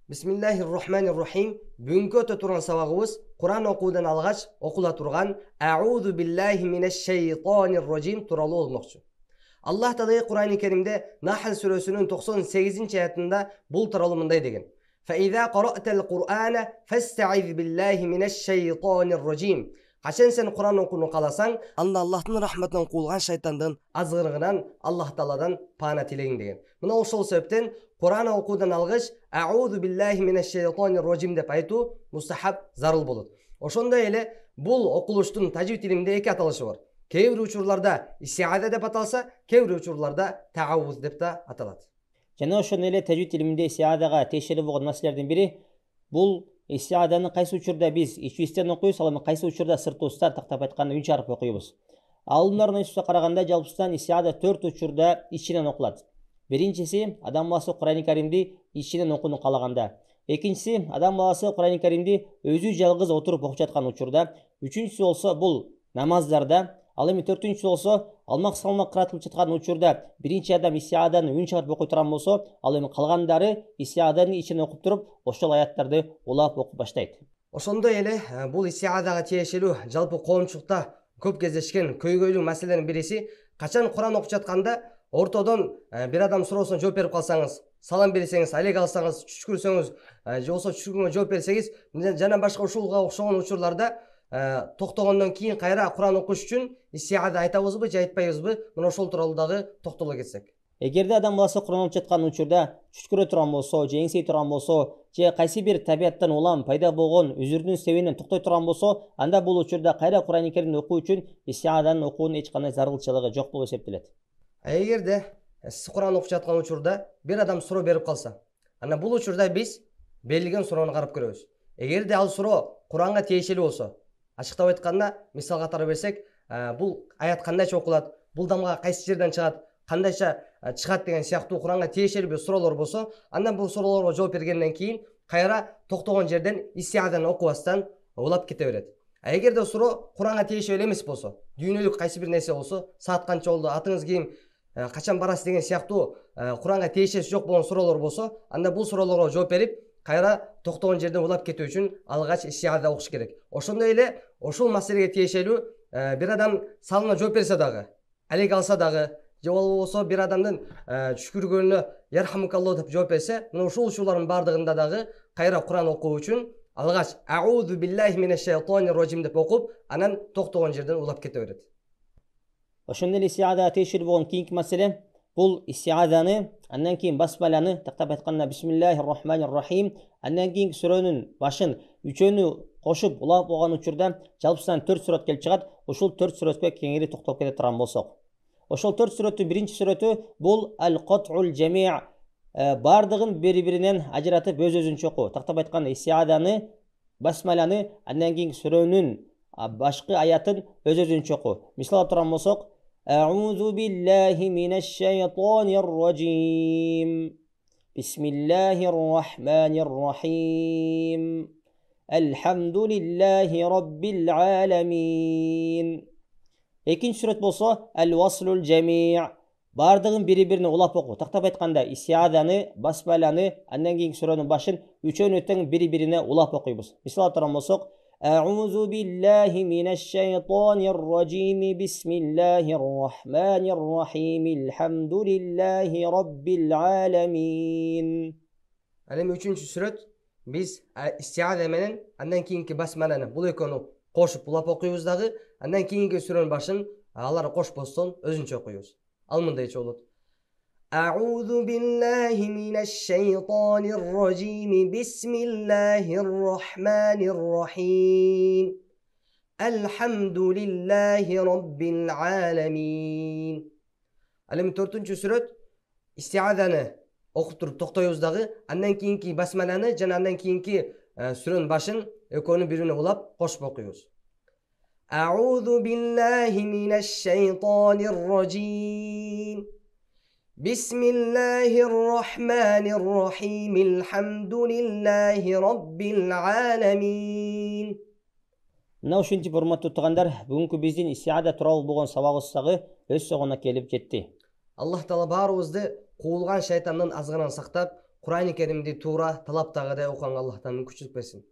Bismillahirrahmanirrahim. Бүгінгі өтө турган сабагыбыз Куран окуудан алгач окула турган А'удhu billahi minashshaytonirrajim тууралуу болмокчу. Аллах Таала Кур'ан-ы Керимде Нахл сүрөсүнүн 98-ci аятында бул тууралуу мындай деген: "Фаиза кара'тал Кур'ана фаста'iз billahi minashshaytonirrajim." Качан сен Кур'ан окууну кааласаң, анда Аллахтын рахматынан куулган шайтандын азгырыгынан Аллах Тааладан паана тилегиң деген. Мына ошол себептен Кур'ан окуудан алгач А'удhu billahi minashshaytonirrajim деп айтуу мустахаб, зарыл болот. Ошондой эле бул окулуштун тажвид илиминде эки аталышы бар. Кээ бир учурларда истиада деп аталса, кээ бир учурларда таавуз деп да аталат. Жана ошол эле тажвид илиминде истиадага тиешелүү болгон маселелердин бири бул истиаданы кайсы учурда биз ичибизден окуйбуз, ал эми кайсы учурда сыртыбыздан тактап айтканда үн чыгарып окуйбуз. Алымдардын айтуусуна караганда жалпысынан истиада 4 учурда ичинен окулат. Биринчиси адам баласы Кур'ан-ы Каримди ичинен окууну каалаганда. Экинчиси адам баласы Кур'ан-ы Каримди өзү жалгыз отуруп окуп жаткан учурда. Үчүнчүсү болсо бул намаздарда. Ал эми төртүнчүсү болсо алмак-салмак кыраатылып жаткан учурда биринчи адам истиаданы үн чыгарып окуй турган болсо, ал эми калгандары истиаданы ичинен окуп туруп, ошол аяттарды улап окуп баштайт. Ошондой эле бул истиадага тиешелүү жалпы коомчулукта көп кездешкен көйгөйлүү маселенин бириси, качан Кур'ан окуп жатканда ортодон бир адам суроосуна жооп берип калсаңыз, салам берсеңиз, алек алсаңыз, түшкүрсөңүз, же болсо түшкүргөнгө жооп берсеңиз, жана башка ушулга окшогон учурларда токтогондон кийин кайра Кур'ан окуш үчүн истиада айтабызбы же айтпайбызбы? Мына ошол тууралуу дагы токтоло кетсек. Эгерде адам баласы Кур'ан окуп жаткан учурда түшкүрө турган болсо, же эңсей турган болсо, же кайсы бир табияттан улам пайда болгон үзүрдүн себебинен токтой турган болсо, анда бул учурда кайра Кур'ан-ы Керимди окуу үчүн истиаданын окуунун эч кандай зарылчылыгы жок болуп эсептелет. Эгерде сиз Кур'ан окуп жаткан учурда бир адам суроо берип калса, ана бул учурда биз берилген суроону карап көрөбүз. Эгерде ал суроо Кур'анга тиешелүү болсо, ачыктап айтканда, мисал катары берсек, бул аят кандайча окулат, бул дамга кайсы жерден чыгат, кандайча чыгат деген сыяктуу Кур'анга тиешелүү бир суроолор болсо, андан бул суроолорго жооп бергенден кийин кайра токтогон жерден истиаданы окубастан улап кете берет. Эгерде суроо Кур'анга тиешелүү эмес болсо, дүйнөлүк кайсы бир нерсе болсо, саат канча болду, атыңыз ким, качан барасыз деген сыяктуу Кур'анга тиешеси жок болгон суроолор болсо, анда бул суроолорго жооп берип, кайра токтогон жерден улап кетүү үчүн алгач истиада окуш керек. Ошондой эле ошол маселеге тиешелүү бир адам салына жооп берсе дагы, алек алса дагы, же болбосо бир адамдын түшкүргөнүнө ярхамукалло деп жооп берсе, мына ушул учурлардын бардыгында дагы кайра Кур'ан окуу үчүн алгач А'удhu billahi minashshaytonirrajim деп окуп, анан токтогон жерден улап кете берет. Ошондой эле истиадага тиешелүү болгон кийинки маселе бул истиаданы, андан кийин басмаланы, тактап айтканда бисмиллахир-рахманир-рахим, андан кийин сүрөнүн башын үчөөнү кошуп улап болгон учурда жалпысынан 4 сүрөт келип чыгат. Ушул 4 сүрөткө кеңири токтолуп кете турган болсок, ошол 4 сүрөттүн биринчи сүрөтү бул ал-Кат'ул Жами', бардыгын бири-биринен ажыратып өз-өзүнчө окуу. Тактап айтканда истиаданы, басмаланы, андан кийин сүрөнүн башкы аятын өз-өзүнчө окуу. Мисал алып турган болсок, А'удhu billahi minashshaytonirrajim. Bismillahir-rahmanir-rahim. Elhamdulillahi rabbil alamin. Экинчи сүрөт болсо Al-Waslul Jami', бардыгын бири-бирине улап окуу. Тактап айтканда истиаданы, басмаланы, андан кийин сүрөнүн башын үчөөнү тең бири-бирине улап окуйбуз. Мисал алып турган болсок, А'удhu billahi minashshaytonirrajim. Bismillahir-rahmanir-rahim. Elhamdulillahi rabbil alamin. Ал эми үчүнчү сүрөт биз истиада менен андан кийинки басмаланы бул экөөнү кошуп улап окуйбуз дагы, андан кийинки сүрөнүн башын алар кошпостон өзүнчө окуйбуз. Ал мындайча болот. А'удhu billahi minashshaytonirrajim. Bismillahir-rahmanir-rahim. Elhamdulillahi rabbil alamin. Ал эми төртүнчү сүрөт истиаданы окуп туруп токтойбуз дагы, андан кийинки басмаланы жана андан кийинки сүрөнүн башын экөөнү бири-бирине улап кошуп окуйбуз. А'удhu billahi minashshaytonirrajim. Bismillahir-rahmanir-rahim. Elhamdulillahi rabbil alamin. Мына ушинтип урматтуу туугандар, бүгүнкү биздин истиада тууралуу болгон сабагыбыз дагы өз соңуна келип жетти. Аллах Таала баарыбызды куулган шайтандын азгынан сактап, Kur'an-ı Kerim'de tuğra talaptağıda okuyan Allah'tan münkünçülük versin.